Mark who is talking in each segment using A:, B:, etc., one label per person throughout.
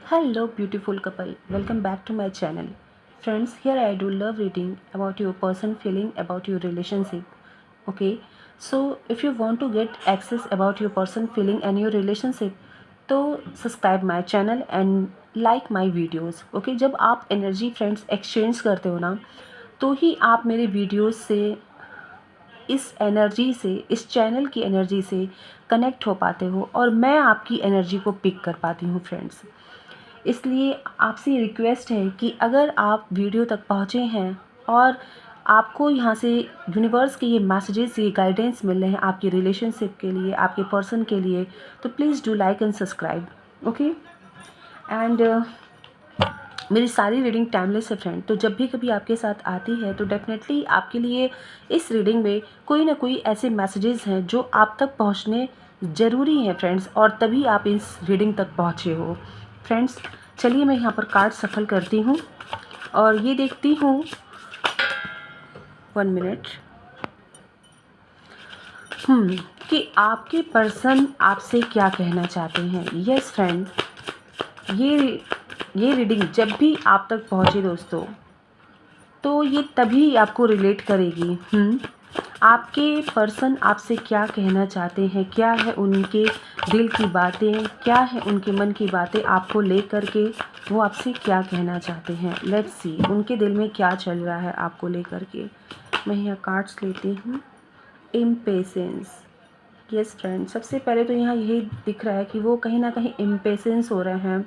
A: Hello, beautiful couple. Welcome back to my channel. Friends, here I do love reading about your person feeling about your relationship. Okay, so if you want to get access about your person feeling and your relationship, तो subscribe my channel and like my videos. Okay, जब आप energy friends exchange करते हो ना, तो ही आप मेरे videos से इस एनर्जी से, इस चैनल की एनर्जी से कनेक्ट हो पाते हो और मैं आपकी एनर्जी को पिक कर पाती हूँ फ्रेंड्स. इसलिए आपसे रिक्वेस्ट है कि अगर आप वीडियो तक पहुँचे हैं और आपको यहाँ से यूनिवर्स के ये मैसेजेस, ये गाइडेंस मिल रहे हैं आपके रिलेशनशिप के लिए, आपके पर्सन के लिए, तो please do like and subscribe. Okay, and मेरी सारी रीडिंग टाइमलेस है फ्रेंड. तो जब भी कभी आपके साथ आती है तो डेफिनेटली आपके लिए इस रीडिंग में कोई ना कोई ऐसे मैसेजेस हैं जो आप तक पहुंचने ज़रूरी हैं फ्रेंड्स, और तभी आप इस रीडिंग तक पहुंचे हो फ्रेंड्स. चलिए मैं यहाँ पर कार्ड सफल करती हूँ और ये देखती हूँ. 1 मिनट. कि आपके पर्सन आपसे क्या कहना चाहते हैं. यस फ्रेंड, ये रीडिंग जब भी आप तक पहुँचे दोस्तों, तो ये तभी आपको रिलेट करेगी. आपके पर्सन आपसे क्या कहना चाहते हैं, क्या है उनके दिल की बातें, क्या है उनके मन की बातें आपको लेकर के, वो आपसे क्या कहना चाहते हैं. लेट्स सी उनके दिल में क्या चल रहा है आपको लेकर के. मैं यहाँ कार्ड्स लेती हूँ. इम्पेशेंस. यस फ्रेंड, सबसे पहले तो यहाँ यही दिख रहा है कि वो कहीं ना कहीं इम्पेशेंस हो रहे हैं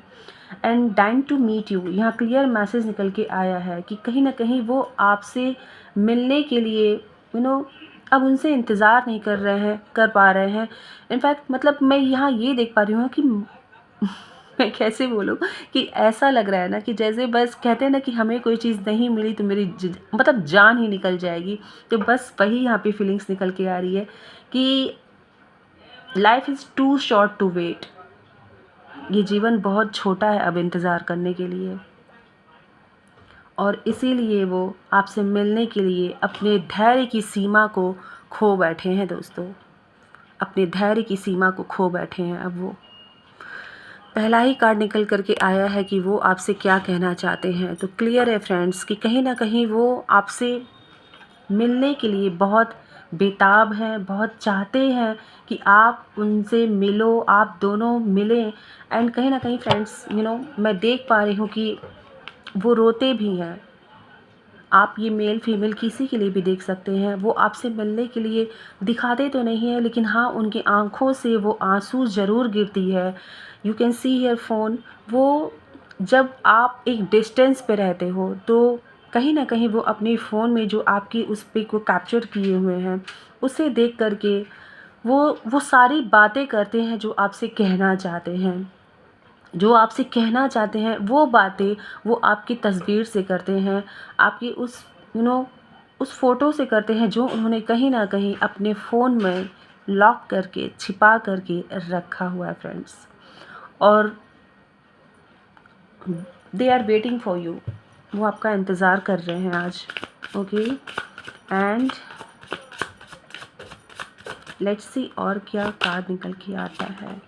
A: and dying to meet you. यहाँ क्लियर मैसेज निकल के आया है कि कहीं ना कहीं वो आपसे मिलने के लिए अब उनसे इंतज़ार नहीं कर पा रहे हैं. इनफैक्ट मतलब मैं यहाँ ये देख पा रही हूँ कि मैं कैसे बोलूँ कि ऐसा लग रहा है ना कि जैसे बस कहते हैं ना कि हमें कोई चीज़ नहीं मिली तो मेरी मतलब जान ही निकल जाएगी. तो बस वही यहाँ पे फीलिंग्स निकल के आ रही है कि life is too short to wait. ये जीवन बहुत छोटा है अब इंतज़ार करने के लिए, और इसीलिए वो आपसे मिलने के लिए अपने धैर्य की सीमा को खो बैठे हैं दोस्तों. अपने धैर्य की सीमा को खो बैठे हैं अब वो. पहला ही कार्ड निकल करके आया है कि वो आपसे क्या कहना चाहते हैं. तो क्लियर है फ्रेंड्स कि कहीं ना कहीं वो आपसे मिलने के लिए बहुत बेताब हैं, बहुत चाहते हैं कि आप उनसे मिलो, आप दोनों मिलें. एंड कहीं ना कहीं फ्रेंड्स मैं देख पा रही हूँ कि वो रोते भी हैं. आप ये मेल फीमेल किसी के लिए भी देख सकते हैं. वो आपसे मिलने के लिए दिखाते तो नहीं है, लेकिन हाँ उनकी आँखों से वो आंसू ज़रूर गिरती है. You can see here phone. वो जब आप एक डिस्टेंस पे रहते हो तो कहीं ना कहीं वो अपने फ़ोन में जो आपकी उस पिक को कैप्चर किए हुए हैं उसे देख करके वो सारी बातें करते हैं जो आपसे कहना चाहते हैं. जो आपसे कहना चाहते हैं वो बातें वो आपकी तस्वीर से करते हैं, आपकी उस उस फ़ोटो से करते हैं जो उन्होंने कहीं ना कहीं अपने फ़ोन में लॉक करके छिपा करके रखा हुआ है फ्रेंड्स. और they are waiting for you. वो आपका इंतज़ार कर रहे हैं आज. ओके, एंड लेट्स सी और क्या कार्ड निकल के आता है.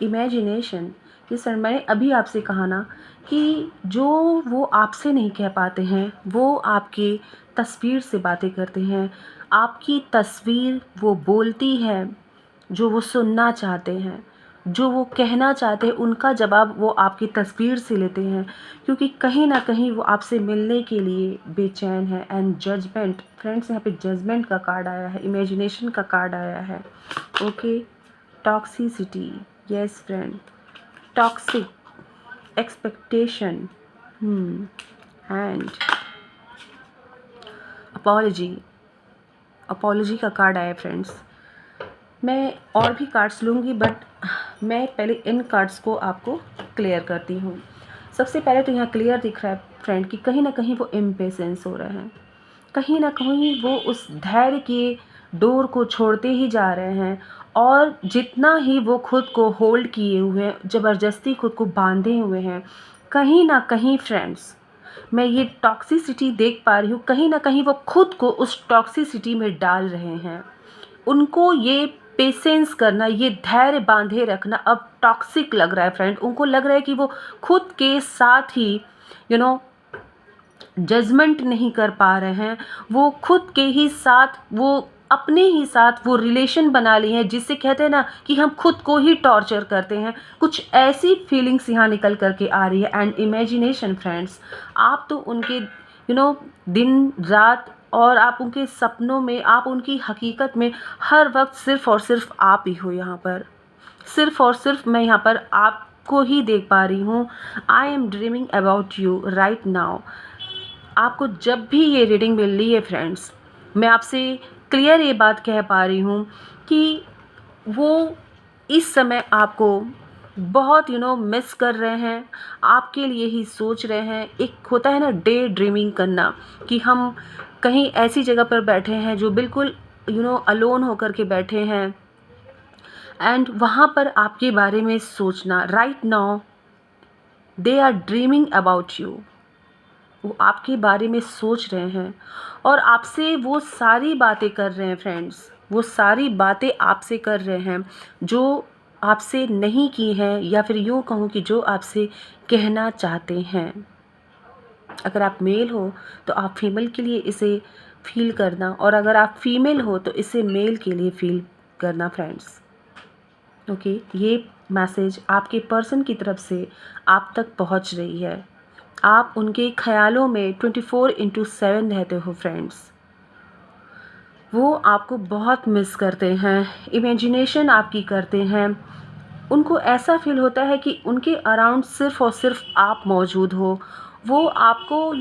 A: इमेजिनेशन. ये सर मैंने अभी आपसे कहा ना कि जो वो आपसे नहीं कह पाते हैं वो आपकी तस्वीर से बातें करते हैं. आपकी तस्वीर वो बोलती है जो वो सुनना चाहते हैं, जो वो कहना चाहते हैं उनका जवाब वो आपकी तस्वीर से लेते हैं, क्योंकि कहीं ना कहीं वो आपसे मिलने के लिए बेचैन है. एंड जजमेंट फ्रेंड्स, यहाँ पे जजमेंट का कार्ड आया है, इमेजिनेशन का कार्ड आया है. Okay, toxicity. Yes friend, toxic expectation. And apology. Apology का कार्ड आया फ्रेंड्स. मैं और भी कार्ड्स लूँगी बट मैं पहले इन कार्ड्स को आपको क्लियर करती हूँ. सबसे पहले तो यहाँ क्लियर दिख रहा है फ्रेंड कि कहीं ना कहीं वो इम्पेशेंस हो रहे हैं. कहीं ना कहीं वो उस धैर्य के डोर को छोड़ते ही जा रहे हैं, और जितना ही वो खुद को होल्ड किए हुए हैं, ज़बरदस्ती खुद को बांधे हुए हैं, कहीं ना कहीं फ्रेंड्स मैं ये टॉक्सिसिटी देख पा रही हूँ. कहीं ना कहीं वो खुद को उस टॉक्सिसिटी में डाल रहे हैं. उनको ये पेशेंस करना, ये धैर्य बांधे रखना अब टॉक्सिक लग रहा है फ्रेंड। उनको लग रहा है कि वो खुद के साथ ही यू नो जजमेंट नहीं कर पा रहे हैं, वो खुद के ही साथ, वो अपने ही साथ वो रिलेशन बना लिए हैं, जिससे कहते हैं ना कि हम खुद को ही टॉर्चर करते हैं। कुछ ऐसी फीलिंग्स यहाँ निकल करके आ रही है। एंड इमेजिनेशन फ्रेंड्स, आप तो उनके दिन रात, और आप उनके सपनों में, आप उनकी हकीकत में हर वक्त सिर्फ़ और सिर्फ आप ही हो यहाँ पर। सिर्फ़ और सिर्फ मैं यहाँ पर आपको ही देख पा रही हूँ। I am dreaming about you right now. आपको जब भी ये रीडिंग मिल रही है फ्रेंड्स, मैं आपसे क्लियर ये बात कह पा रही हूँ कि वो इस समय आपको बहुत मिस कर रहे हैं, आपके लिए ही सोच रहे हैं। एक होता है ना डे ड्रीमिंग करना, कि हम कहीं ऐसी जगह पर बैठे हैं जो बिल्कुल अलोन होकर के बैठे हैं, एंड वहाँ पर आपके बारे में सोचना। Right now they are dreaming about you. वो आपके बारे में सोच रहे हैं और आपसे वो सारी बातें कर रहे हैं फ्रेंड्स। वो सारी बातें आपसे कर रहे हैं जो आपसे नहीं की हैं, या फिर यूँ कहूँ कि जो आपसे कहना चाहते हैं। अगर आप मेल हो तो आप फीमेल के लिए इसे फील करना, और अगर आप फीमेल हो तो इसे मेल के लिए फील करना फ्रेंड्स। ओके, ये मैसेज आपके पर्सन की तरफ से आप तक पहुंच रही है। आप उनके ख्यालों में 24/7 रहते हो फ्रेंड्स। वो आपको बहुत मिस करते हैं, इमेजिनेशन आपकी करते हैं। उनको ऐसा फील होता है कि उनके अराउंड सिर्फ़ और सिर्फ आप मौजूद हो। वो आपको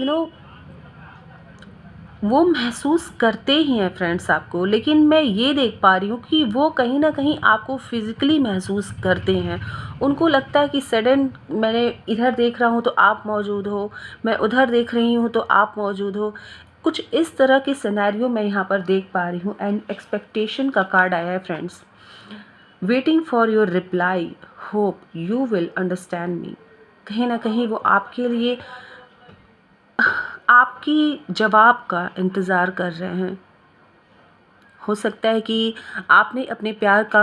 A: वो महसूस करते ही हैं फ्रेंड्स आपको, लेकिन मैं ये देख पा रही हूँ कि वो कहीं न कहीं आपको फ़िज़िकली महसूस करते हैं। उनको लगता है कि सडन मैंने इधर देख रहा हूँ तो आप मौजूद हो, मैं उधर देख रही हूँ तो आप मौजूद हो। कुछ इस तरह के सिनेरियो मैं यहाँ पर देख पा रही हूँ। एंड एक्सपेक्टेशन का कार्ड आया है friends. Waiting for your reply, hope you will understand me. कहीं न कहीं वो आपके लिए आपकी जवाब का इंतज़ार कर रहे हैं। हो सकता है कि आपने अपने प्यार का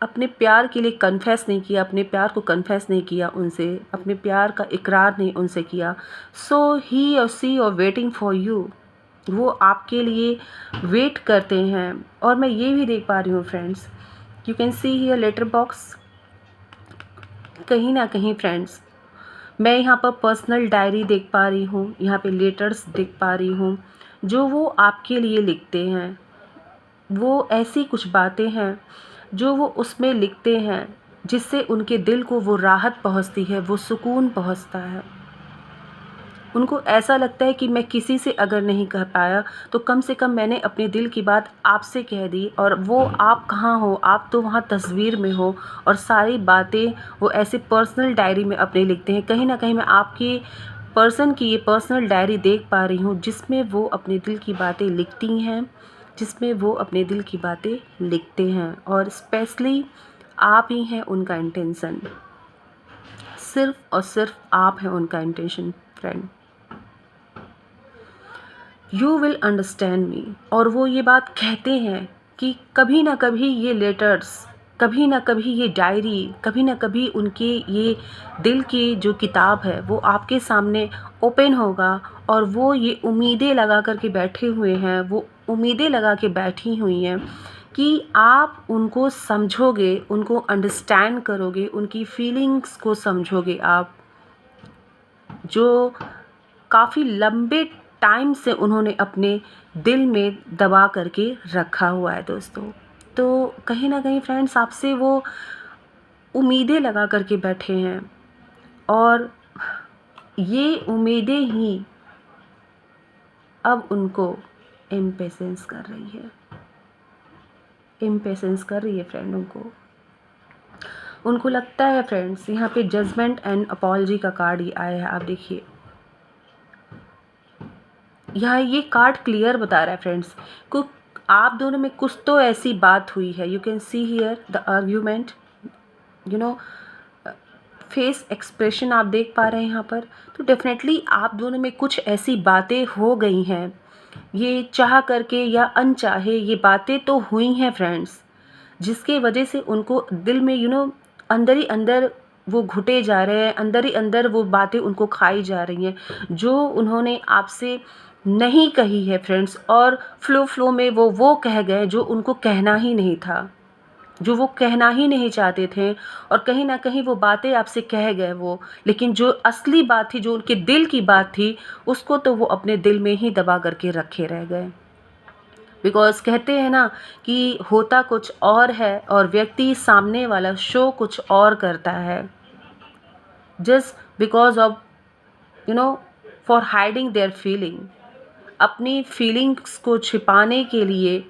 A: अपने प्यार के लिए कन्फेस नहीं किया, अपने प्यार को कन्फेस नहीं किया उनसे, अपने प्यार का इकरार नहीं उनसे किया। सो ही और she are waiting for you. वो आपके लिए वेट करते हैं। और मैं ये भी देख पा रही हूँ friends, you can see here letter box. कहीं ना कहीं फ्रेंड्स, मैं यहाँ पर पर्सनल डायरी देख पा रही हूँ, यहाँ पे लेटर्स देख पा रही हूँ जो वो आपके लिए लिखते हैं। वो ऐसी कुछ बातें हैं जो वो उसमें लिखते हैं, जिससे उनके दिल को वो राहत पहुँचती है, वो सुकून पहुँचता है। उनको ऐसा लगता है कि मैं किसी से अगर नहीं कह पाया तो कम से कम मैंने अपने दिल की बात आपसे कह दी। और वो आप कहाँ हो, आप तो वहाँ तस्वीर में हो, और सारी बातें वो ऐसे पर्सनल डायरी में अपने लिखते हैं। कहीं ना कहीं मैं आपके पर्सन की ये पर्सनल डायरी देख पा रही हूँ, जिसमें वो अपने दिल की बातें लिखती हैं, जिसमें वो अपने दिल की बातें लिखते हैं। और स्पेशली आप ही हैं उनका इंटेंशन, सिर्फ़ और सिर्फ आप हैं उनका intention friend. You will understand me. और वो ये बात कहते हैं कि कभी ना कभी ये लेटर्स, कभी ना कभी ये डायरी, कभी ना कभी उनके ये दिल की जो किताब है वो आपके सामने ओपन होगा। और वो ये उम्मीदें लगा कर के बैठे हुए हैं, वो उम्मीदें लगा के बैठी हुई हैं कि आप उनको समझोगे, उनको अंडरस्टैंड करोगे, उनकी फीलिंग्स को समझोगे आप, जो काफ़ी लंबे टाइम से उन्होंने अपने दिल में दबा करके रखा हुआ है दोस्तों। तो कहीं ना कहीं फ्रेंड्स, आपसे वो उम्मीदें लगा करके बैठे हैं, और ये उम्मीदें ही अब उनको इम्पेशेंस कर रही है, इम्पेशेंस कर रही है फ्रेंड उनको लगता है फ्रेंड्स। यहाँ पे जजमेंट एंड अपॉलजी का कार्ड ही आया है, आप देखिए। यहाँ ये कार्ड क्लियर बता रहा है फ्रेंड्स को आप दोनों में कुछ तो ऐसी बात हुई है। You can see here the argument, face expression आप देख पा रहे हैं यहाँ पर। तो डेफिनेटली आप दोनों में कुछ ऐसी बातें हो गई हैं ये चाह करके या अनचाहे ये बातें तो हुई हैं फ्रेंड्स, जिसके वजह से उनको दिल में अंदर ही अंदर वो घुटे जा रहे हैं, अंदर ही अंदर वो बातें उनको खाई जा रही हैं, जो उन्होंने आपसे नहीं कही है फ्रेंड्स। और फ़्लो में वो कह गए जो उनको कहना ही नहीं था, जो वो कहना ही नहीं चाहते थे। और कहीं न कहीं वो बातें आपसे कह गए वो, लेकिन जो असली बात थी, जो उनके दिल की बात थी, उसको तो वो अपने दिल में ही दबा करके रखे रह गए। बिकॉज़ कहते हैं ना कि होता कुछ और है और व्यक्ति सामने वाला शो कुछ और करता है। Just because of for hiding their feeling, अपनी फीलिंग्स को छिपाने के लिए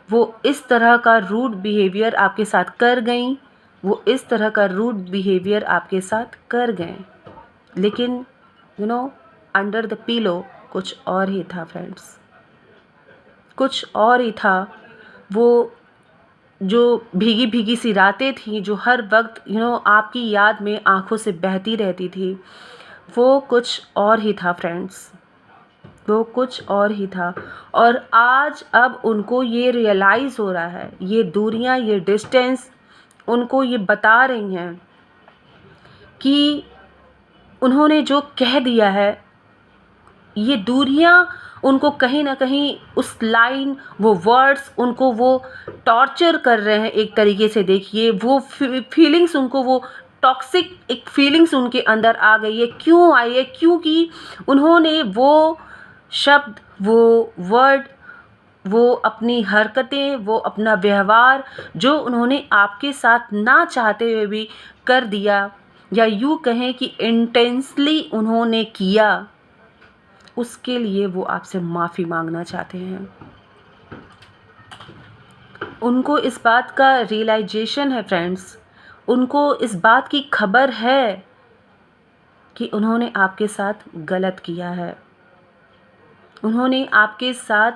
A: वो इस तरह का रूड बिहेवियर आपके साथ कर गईं, वो इस तरह का रूड बिहेवियर आपके साथ कर गए। लेकिन अंडर द पिलो कुछ और ही था फ्रेंड्स, कुछ और ही था। वो जो भीगी-भीगी सी रातें थीं, जो हर वक़्त आपकी याद में आँखों से बहती रहती थी, वो कुछ और ही था फ्रेंड्स, वो कुछ और ही था। और आज अब उनको ये रियलाइज़ हो रहा है, ये दूरियां, ये डिस्टेंस उनको ये बता रही हैं कि उन्होंने जो कह दिया है, ये दूरियां उनको कहीं ना कहीं उस लाइन, वो वर्ड्स उनको वो टॉर्चर कर रहे हैं एक तरीके से। देखिए वो फीलिंग्स उनको, वो टॉक्सिक एक फीलिंग्स उनके अंदर आ गई है। क्यों आई है? क्योंकि उन्होंने वो शब्द, वो वर्ड, वो अपनी हरकतें, वो अपना व्यवहार जो उन्होंने आपके साथ ना चाहते हुए भी कर दिया, या यूँ कहें कि इंटेंसली उन्होंने किया, उसके लिए वो आपसे माफ़ी मांगना चाहते हैं। उनको इस बात का रियलाइजेशन है फ्रेंड्स, उनको इस बात की खबर है कि उन्होंने आपके साथ गलत किया है, उन्होंने आपके साथ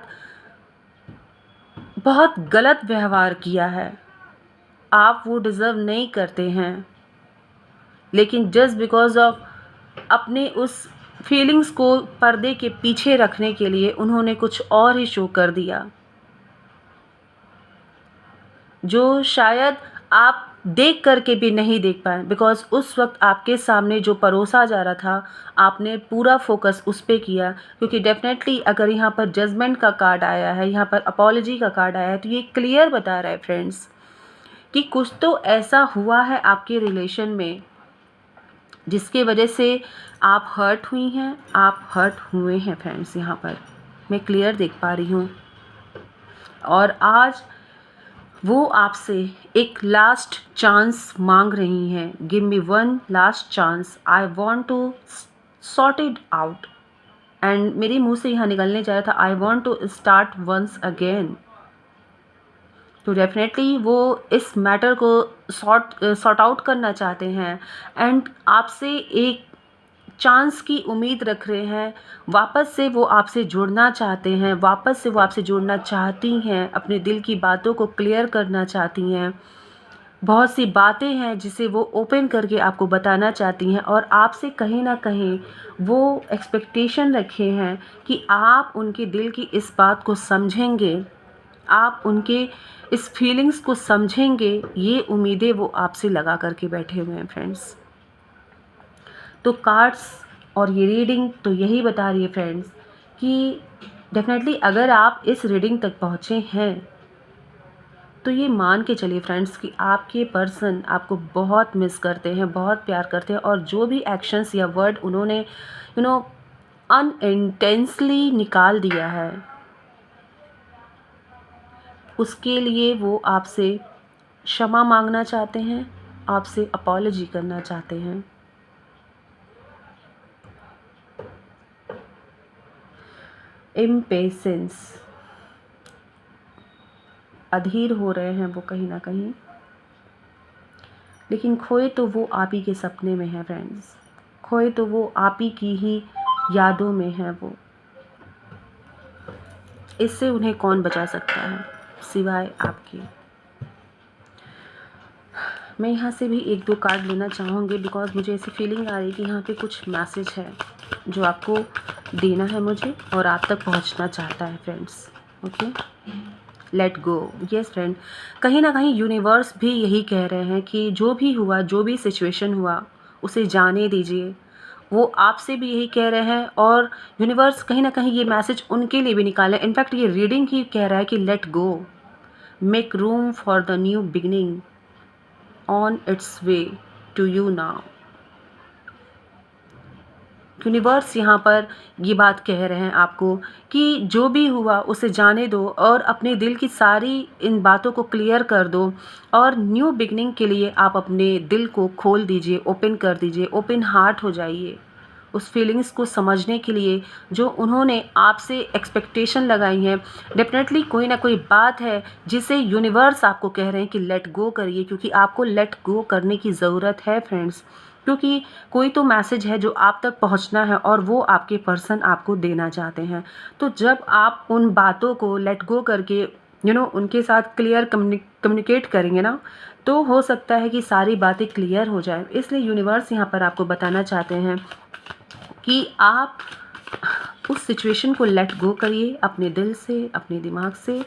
A: बहुत गलत व्यवहार किया है। आप वो डिज़र्व नहीं करते हैं, लेकिन जस्ट बिकॉज़ ऑफ अपने उस फीलिंग्स को पर्दे के पीछे रखने के लिए उन्होंने कुछ और ही शो कर दिया, जो शायद आप देख करके भी नहीं देख पाए। बिकॉज़ उस वक्त आपके सामने जो परोसा जा रहा था, आपने पूरा फोकस उस पे किया। क्योंकि डेफिनेटली अगर यहाँ पर जजमेंट का कार्ड आया है, यहाँ पर अपॉलजी का कार्ड आया है, तो ये क्लियर बता रहा है फ्रेंड्स कि कुछ तो ऐसा हुआ है आपके रिलेशन में जिसके वजह से आप हर्ट हुई हैं, आप हर्ट हुए हैं फ्रेंड्स। यहाँ पर मैं क्लियर देख पा रही हूँ। और आज वो आपसे एक लास्ट चांस मांग रही हैं। Give me one last chance, I want to sort it out. And मेरे मुंह से यहाँ निकलने जा रहा था, I want to start once again. तो डेफिनेटली वो इस मैटर को सॉर्ट आउट करना चाहते हैं एंड आपसे एक चांस की उम्मीद रख रहे हैं। वापस से वो आपसे जुड़ना चाहते हैं, वापस से वो आपसे जुड़ना चाहती हैं, अपने दिल की बातों को क्लियर करना चाहती हैं। बहुत सी बातें हैं जिसे वो ओपन करके आपको बताना चाहती हैं और आपसे कहीं ना कहीं वो एक्सपेक्टेशन रखे हैं कि आप उनके दिल की इस बात को समझेंगे, आप उनके इस फीलिंग्स को समझेंगे। ये उम्मीदें वो आपसे लगा करके बैठे हुए हैं फ्रेंड्स। तो कार्ड्स और ये रीडिंग तो यही बता रही है फ्रेंड्स कि डेफिनेटली अगर आप इस रीडिंग तक पहुँचे हैं तो ये मान के चलिए फ्रेंड्स कि आपके पर्सन आपको बहुत मिस करते हैं, बहुत प्यार करते हैं। और जो भी एक्शंस या वर्ड उन्होंने अनइंटेंसली निकाल दिया है, उसके लिए वो आपसे क्षमा मांगना चाहते हैं, आपसे अपॉलजी करना चाहते हैं। इम्पेशेंस, अधीर हो रहे हैं वो कहीं ना कहीं, लेकिन खोए तो वो आप ही के सपने में है फ्रेंड्स, खोए तो वो आप ही की ही यादों में है। वो इससे उन्हें कौन बचा सकता है सिवाय आपके। मैं यहाँ से भी एक दो कार्ड लेना चाहूँगी बिकॉज मुझे ऐसी फीलिंग आ रही है कि यहाँ पे कुछ मैसेज है जो आपको देना है मुझे और आप तक पहुँचना चाहता है friends. Okay, let go. Yes friend, कहीं ना कहीं यूनिवर्स भी यही कह रहे हैं कि जो भी हुआ, जो भी सिचुएशन हुआ, उसे जाने दीजिए। वो आपसे भी यही कह रहे हैं और यूनिवर्स कहीं ना कहीं ये मैसेज उनके लिए भी निकाले। इनफैक्ट ये रीडिंग ही कह रहा है कि let go, make room for the new beginning on its way to you now. Universe यहाँ पर ये बात कह रहे हैं आपको कि जो भी हुआ उसे जाने दो और अपने दिल की सारी इन बातों को क्लियर कर दो और न्यू बिगनिंग के लिए आप अपने दिल को खोल दीजिए, ओपन कर दीजिए, ओपन हार्ट हो जाइए उस फीलिंग्स को समझने के लिए जो उन्होंने आपसे एक्सपेक्टेशन लगाई हैं। डेफिनेटली कोई ना कोई बात है जिसे यूनिवर्स आपको कह रहे हैं कि लेट गो करिए, क्योंकि आपको लेट गो करने की ज़रूरत है फ्रेंड्स। क्योंकि कोई तो मैसेज है जो आप तक पहुंचना है और वो आपके पर्सन आपको देना चाहते हैं। तो जब आप उन बातों को लेट गो करके उनके साथ क्लियर कम्युनिकेट करेंगे ना, तो हो सकता है कि सारी बातें क्लियर हो जाए। इसलिए यूनिवर्स यहाँ पर आपको बताना चाहते हैं कि आप उस सिचुएशन को लेट गो करिए अपने दिल से, अपने दिमाग से।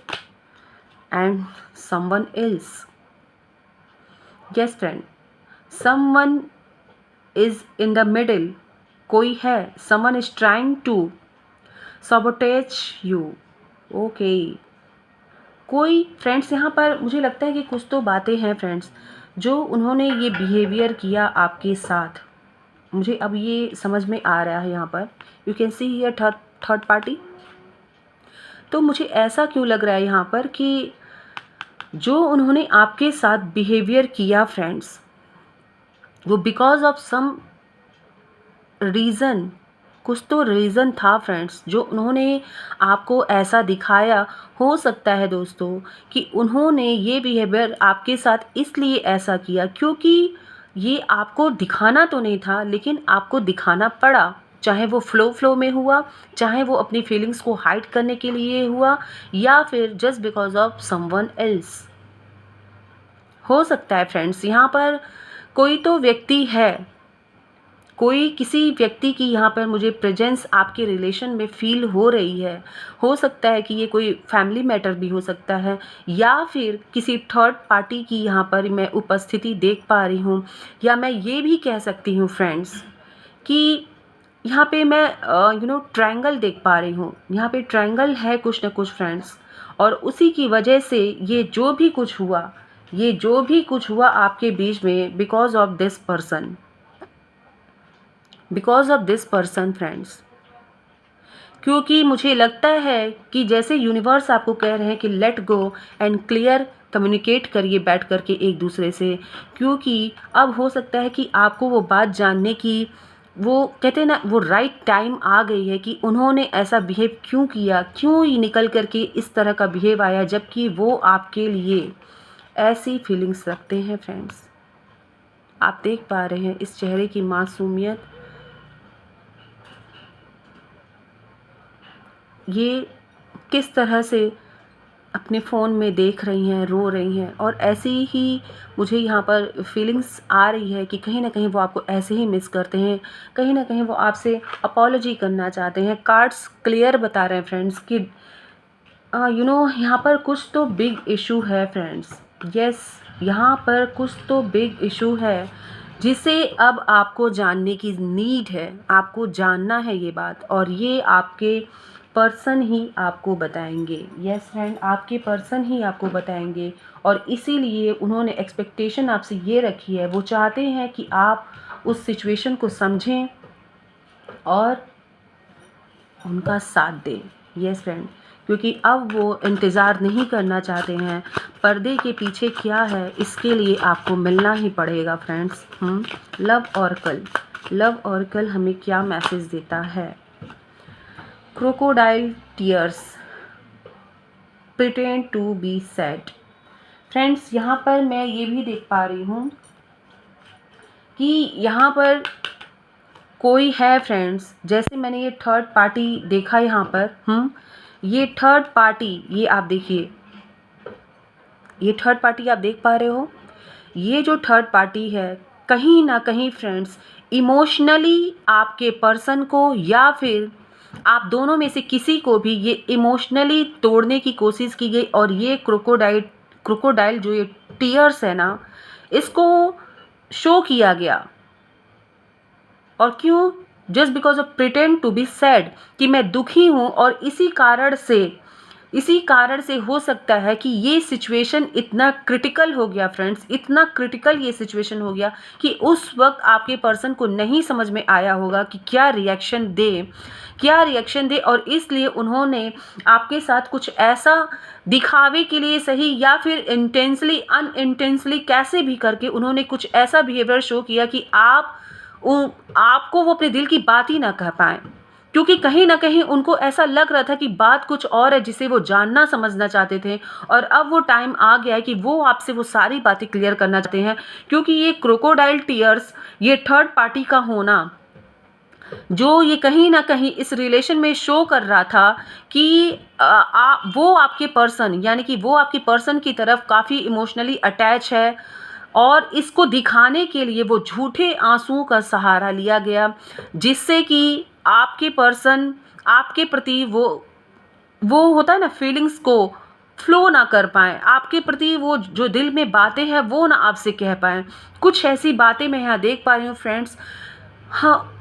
A: And someone else, yes friend, someone is in the middle, कोई है, someone is trying to sabotage you. Okay, कोई फ्रेंड्स यहाँ पर मुझे लगता है कि कुछ तो बातें हैं फ्रेंड्स जो उन्होंने ये बिहेवियर किया आपके साथ। मुझे अब ये समझ में आ रहा है यहाँ पर, you can see here third party. तो मुझे ऐसा क्यों लग रहा है यहाँ पर कि जो उन्होंने आपके साथ बिहेवियर किया फ्रेंड्स, वो बिकॉज ऑफ सम रीज़न, कुछ तो रीज़न था फ्रेंड्स जो उन्होंने आपको ऐसा दिखाया। हो सकता है दोस्तों कि उन्होंने ये बिहेवियर आपके साथ इसलिए ऐसा किया क्योंकि ये आपको दिखाना तो नहीं था, लेकिन आपको दिखाना पड़ा। चाहे वो फ्लो में हुआ, चाहे वो अपनी फीलिंग्स को हाइड करने के लिए हुआ, या फिर just because of someone else. हो सकता है फ्रेंड्स यहाँ पर कोई तो व्यक्ति है, कोई किसी व्यक्ति की यहाँ पर मुझे प्रेजेंस आपके रिलेशन में फील हो रही है। हो सकता है कि ये कोई फैमिली मैटर भी हो सकता है, या फिर किसी थर्ड पार्टी की यहाँ पर मैं उपस्थिति देख पा रही हूँ। या मैं ये भी कह सकती हूँ फ्रेंड्स कि यहाँ पे मैं ट्रायंगल देख पा रही हूँ। यहाँ पे ट्रायंगल है कुछ ना कुछ फ्रेंड्स, और उसी की वजह से ये जो भी कुछ हुआ आपके बीच में because of this person, because of this person friends. क्योंकि मुझे लगता है कि जैसे यूनिवर्स आपको कह रहे हैं कि let go and clear communicate करिए बैठ करके एक दूसरे से, क्योंकि अब हो सकता है कि आपको वो बात जानने की, वो कहते हैं ना, वो राइट टाइम आ गई है कि उन्होंने ऐसा बिहेव क्यों किया, क्यों ही निकल करके इस तरह का बिहेव आया, जबकि वो आपके लिए ऐसी फीलिंग्स रखते हैं फ्रेंड्स। आप देख पा रहे हैं इस चेहरे की मासूमियत, ये किस तरह से अपने फ़ोन में देख रही हैं, रो रही हैं, और ऐसी ही मुझे यहाँ पर फीलिंग्स आ रही है कि कहीं ना कहीं वो आपको ऐसे ही मिस करते हैं, कहीं ना कहीं वो आपसे अपॉलॉजी करना चाहते हैं। कार्ड्स क्लियर बता रहे हैं फ्रेंड्स कि यहाँ पर कुछ तो बिग इशू है फ्रेंड्स। यस, यहाँ पर कुछ तो बिग इशू है जिसे अब आपको जानने की नीड है। आपको जानना है ये बात, और ये आपके पर्सन ही आपको बताएंगे। यस फ्रेंड, आपके पर्सन ही आपको बताएंगे, और इसीलिए उन्होंने एक्सपेक्टेशन आपसे ये रखी है। वो चाहते हैं कि आप उस सिचुएशन को समझें और उनका साथ दें। यस फ्रेंड, क्योंकि अब वो इंतज़ार नहीं करना चाहते हैं। पर्दे के पीछे क्या है इसके लिए आपको मिलना ही पड़ेगा फ्रेंड्स। लव ऑरेकल हमें क्या मैसेज देता है? Crocodile tears pretend to be sad. Friends यहाँ पर मैं ये भी देख पा रही हूँ कि यहाँ पर कोई है फ्रेंड्स, जैसे मैंने ये थर्ड पार्टी देखा यहाँ पर, ये थर्ड पार्टी, ये आप देखिए, ये थर्ड पार्टी आप देख पा रहे हो, ये जो थर्ड पार्टी है कहीं ना कहीं फ्रेंड्स इमोशनली आपके पर्सन को या फिर आप दोनों में से किसी को भी ये इमोशनली तोड़ने की कोशिश की गई और ये क्रोकोडाइल जो ये टीयर्स है ना, इसको शो किया गया। और क्यों? Just because of pretend to be sad, कि मैं दुखी हूँ और इसी कारण से हो सकता है कि ये सिचुएशन इतना क्रिटिकल हो गया फ्रेंड्स, इतना क्रिटिकल ये सिचुएशन हो गया कि उस वक्त आपके पर्सन को नहीं समझ में आया होगा कि क्या रिएक्शन दे और इसलिए उन्होंने आपके साथ कुछ ऐसा दिखावे के लिए सही या फिर इंटेंसली अनइंटेंसली कैसे भी करके उन्होंने कुछ ऐसा बिहेवियर शो किया कि आपको वो अपने दिल की बात ही ना कह पाएँ, क्योंकि कहीं ना कहीं उनको ऐसा लग रहा था कि बात कुछ और है जिसे वो जानना समझना चाहते थे। और अब वो टाइम आ गया है कि वो आपसे वो सारी बातें क्लियर करना चाहते हैं, क्योंकि ये क्रोकोडाइल टीयर्स, ये थर्ड पार्टी का होना, जो ये कहीं ना कहीं इस रिलेशन में शो कर रहा था कि वो आपके पर्सन यानी कि वो आपके पर्सन की तरफ काफ़ी इमोशनली अटैच है और इसको दिखाने के लिए वो झूठे आंसुओं का सहारा लिया गया, जिससे कि आपके पर्सन आपके प्रति वो होता है ना फीलिंग्स को फ्लो ना कर पाएँ, आपके प्रति वो जो दिल में बातें हैं वो ना आपसे कह पाएँ। कुछ ऐसी बातें मैं यहाँ देख पा रही हूँ फ्रेंड्स। हाँ,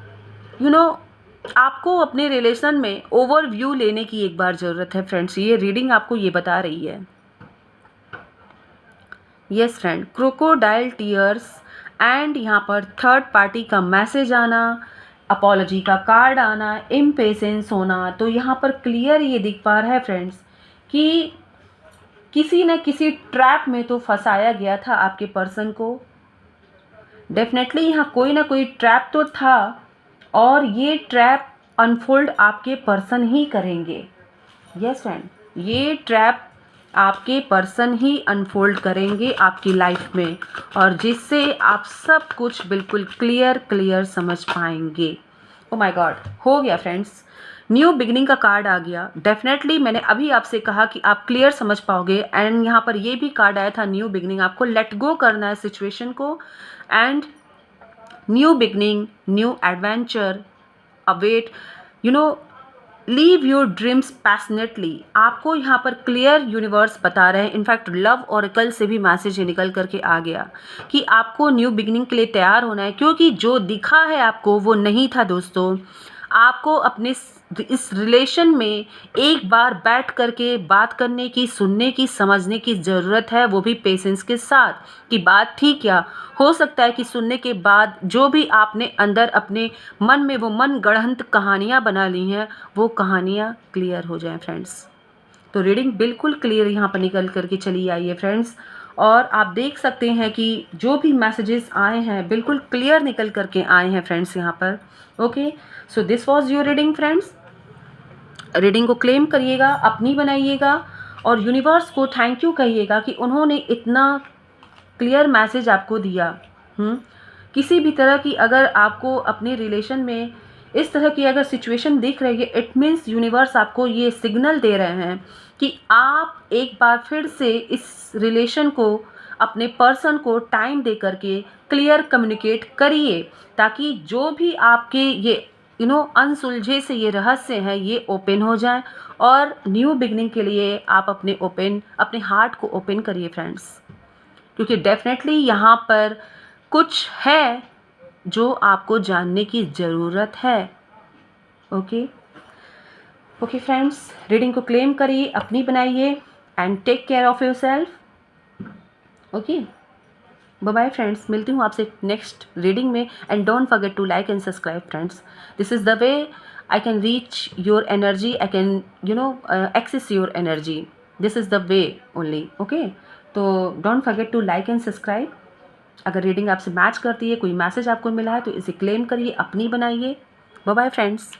A: आपको अपने रिलेशन में ओवरव्यू लेने की एक बार ज़रूरत है फ्रेंड्स। ये रीडिंग आपको ये बता रही है। Yes friend, crocodile tears and यहाँ पर थर्ड पार्टी का मैसेज आना, अपॉलॉजी का कार्ड आना, इम्पेशेंस होना। तो यहाँ पर क्लियर ये दिख पा रहा है फ्रेंड्स कि किसी न किसी ट्रैप में तो फंसाया गया था आपके पर्सन को। डेफिनेटली यहाँ कोई ना कोई ट्रैप तो था और ये ट्रैप अनफोल्ड आपके पर्सन ही करेंगे। यस फ्रेंड, ये ट्रैप आपके पर्सन ही अनफोल्ड करेंगे आपकी लाइफ में, और जिससे आप सब कुछ बिल्कुल क्लियर समझ पाएंगे। ओ माय गॉड, हो गया फ्रेंड्स, न्यू बिगिनिंग का कार्ड आ गया। डेफिनेटली मैंने अभी आपसे कहा कि आप क्लियर समझ पाओगे, एंड यहाँ पर ये भी कार्ड आया था न्यू बिगिनिंग। आपको लेट गो करना है सिचुएशन को, and new beginning, new adventure await, leave your dreams passionately. आपको यहाँ पर क्लियर यूनिवर्स बता रहे हैं, इनफैक्ट लव ऑरेकल से भी मैसेज निकल करके आ गया कि आपको न्यू बिगिनिंग के लिए तैयार होना है, क्योंकि जो दिखा है आपको वो नहीं था दोस्तों। आपको अपने इस रिलेशन में एक बार बैठ करके बात करने की, सुनने की, समझने की ज़रूरत है, वो भी पेशेंस के साथ कि बात थी क्या। हो सकता है कि सुनने के बाद जो भी आपने अंदर अपने मन में वो मन गढ़ंत कहानियाँ बना ली हैं, वो कहानियाँ क्लियर हो जाएं फ्रेंड्स। तो रीडिंग बिल्कुल क्लियर यहाँ पर निकल करके चली आई है फ्रेंड्स, और आप देख सकते हैं कि जो भी मैसेजेस आए हैं बिल्कुल क्लियर निकल करके आए हैं फ्रेंड्स यहाँ पर। Okay, so this was your reading friends. Reading को क्लेम करिएगा, अपनी बनाइएगा और यूनिवर्स को थैंक यू कहिएगा कि उन्होंने इतना क्लियर मैसेज आपको दिया। किसी भी तरह की अगर आपको अपने रिलेशन में इस तरह की अगर सिचुएशन दिख रही है, इट मीन्स यूनिवर्स आपको ये सिग्नल दे रहे हैं कि आप एक बार फिर से इस रिलेशन को, अपने पर्सन को टाइम दे करके क्लियर कम्युनिकेट करिए, ताकि जो भी आपके ये अनसुलझे से ये रहस्य हैं ये ओपन हो जाएं, और न्यू बिगनिंग के लिए आप अपने हार्ट को ओपन करिए फ्रेंड्स, क्योंकि डेफिनेटली यहाँ पर कुछ है जो आपको जानने की ज़रूरत है। ओके फ्रेंड्स, रीडिंग को क्लेम करिए, अपनी बनाइए, and take care of yourself. Okay, bye bye friends, मिलती हूँ आपसे नेक्स्ट रीडिंग में, and don't forget to like and subscribe friends. This is the way I can reach your energy, I can access your energy, this is the way only. Okay, तो don't forget to like and subscribe. अगर reading आपसे match करती है, कोई message आपको मिला है, तो इसे क्लेम करिए, अपनी बनाइए। Bye bye friends.